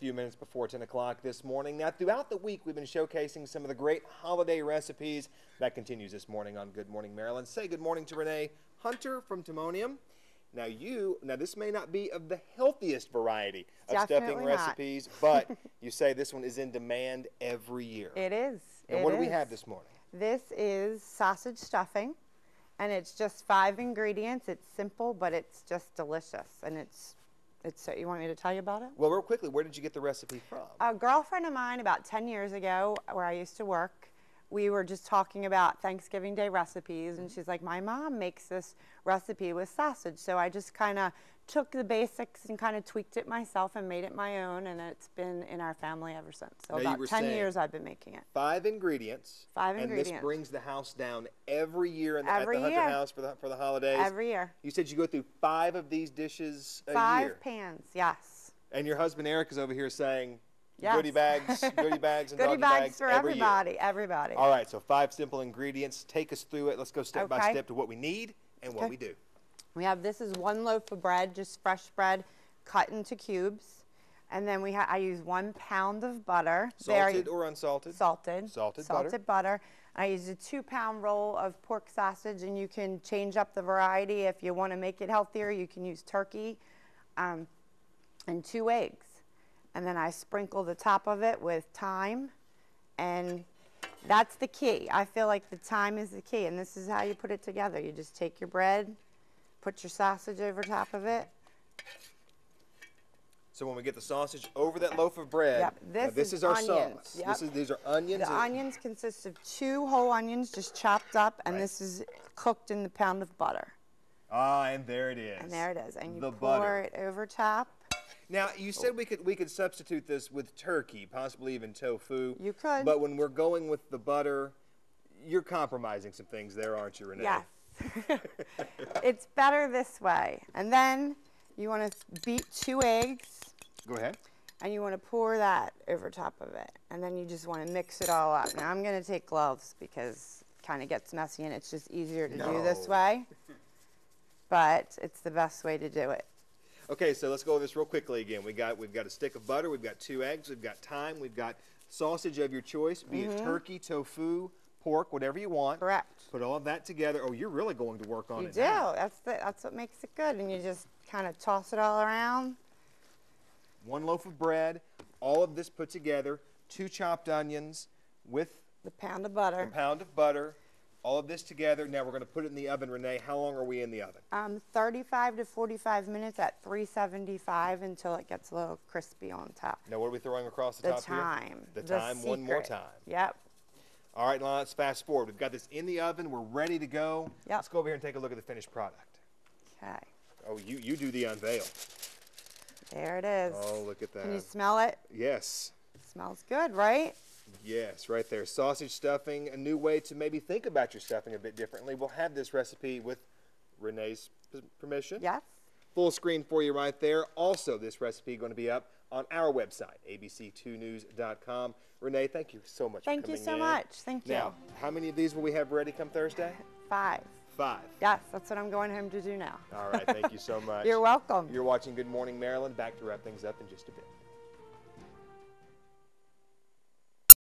few minutes before 10 o'clock this morning. Now, throughout the week, we've been showcasing some of the great holiday recipes. That continues this morning on Good Morning Maryland. Say good morning to Renee Hunter from Timonium. Now, this may not be of the healthiest variety of stuffing recipes, but you say this one is in demand every year. It is. And what do we have this morning? This is sausage stuffing, and it's just 5 ingredients. It's simple, but it's just delicious, and it's. You want me to tell you about it? Well, real quickly, where did you get the recipe from? A girlfriend of mine about 10 years ago, where I used to work, we were just talking about Thanksgiving Day recipes, and she's like, my mom makes this recipe with sausage. So I just kind of took the basics and kind of tweaked it myself and made it my own, and it's been in our family ever since. So now about 10 years I've been making it. 5 ingredients. 5 ingredients. And this brings the house down every year at the Hunter house for the holidays. Every year. You said you go through 5 of these dishes a year. 5 pans, yes. And your husband Eric is over here saying, yes. goodie bags and goodie bags bags for everybody, year. Everybody. All right, so 5 simple ingredients. Take us through it. Let's go step by step to what we need and what we do. We have, this is 1 loaf of bread, just fresh bread, cut into cubes. And then I use 1 pound of butter. Salted or unsalted? Salted. Salted butter. I use a 2-pound roll of pork sausage, and you can change up the variety. If you want to make it healthier, you can use turkey, and 2 eggs. And then I sprinkle the top of it with thyme, and that's the key. I feel like the thyme is the key, and this is how you put it together. You just take your bread, put your sausage over top of it. So when we get the sausage over that loaf of bread, this is our sauce. Yep. These are onions. The onions consist of 2 whole onions just chopped up, and this is cooked in the pound of butter. Ah, and there it is. And there it is. And you the pour butter. it over top. Now, you said we could substitute this with turkey, possibly even tofu. You could. But when we're going with the butter, you're compromising some things there, aren't you, Renee? Yes. It's better this way. And then you want to beat 2 eggs. Go ahead. And you want to pour that over top of it. And then you just want to mix it all up. Now, I'm going to take gloves because it kind of gets messy, and it's just easier to do this way. But it's the best way to do it. Okay, so let's go over this real quickly again. We've got a stick of butter, we've got 2 eggs, we've got thyme, we've got sausage of your choice, be it turkey, tofu, pork, whatever you want. Correct. Put all of that together. Oh, you're really going to work on it You do. now. That's what makes it good, and you just kind of toss it all around. 1 loaf of bread, all of this put together, 2 chopped onions with the pound of butter. The pound of butter. All of this together. Now we're going to put it in the oven, Renee. How long are we in the oven? 35 to 45 minutes at 375 until it gets a little crispy on top. Now what are we throwing across the top here? The thyme. Secret. One more time. Yep. All right, now let's fast forward. We've got this in the oven. We're ready to go. Yep. Let's go over here and take a look at the finished product. Okay. Oh, you do the unveil. There it is. Oh, look at that. Can you smell it? Yes. It smells good, right? Yes, right there. Sausage stuffing, a new way to maybe think about your stuffing a bit differently. We'll have this recipe with Renee's permission. Yes. Full screen for you right there. Also, this recipe going to be up on our website, ABC2News.com. Renee, thank you so much for coming in. Thank you so much. Thank you. Now, how many of these will we have ready come Thursday? 5. 5. Yes, that's what I'm going home to do now. All right, thank you so much. You're welcome. You're watching Good Morning Maryland. Back to wrap things up in just a bit.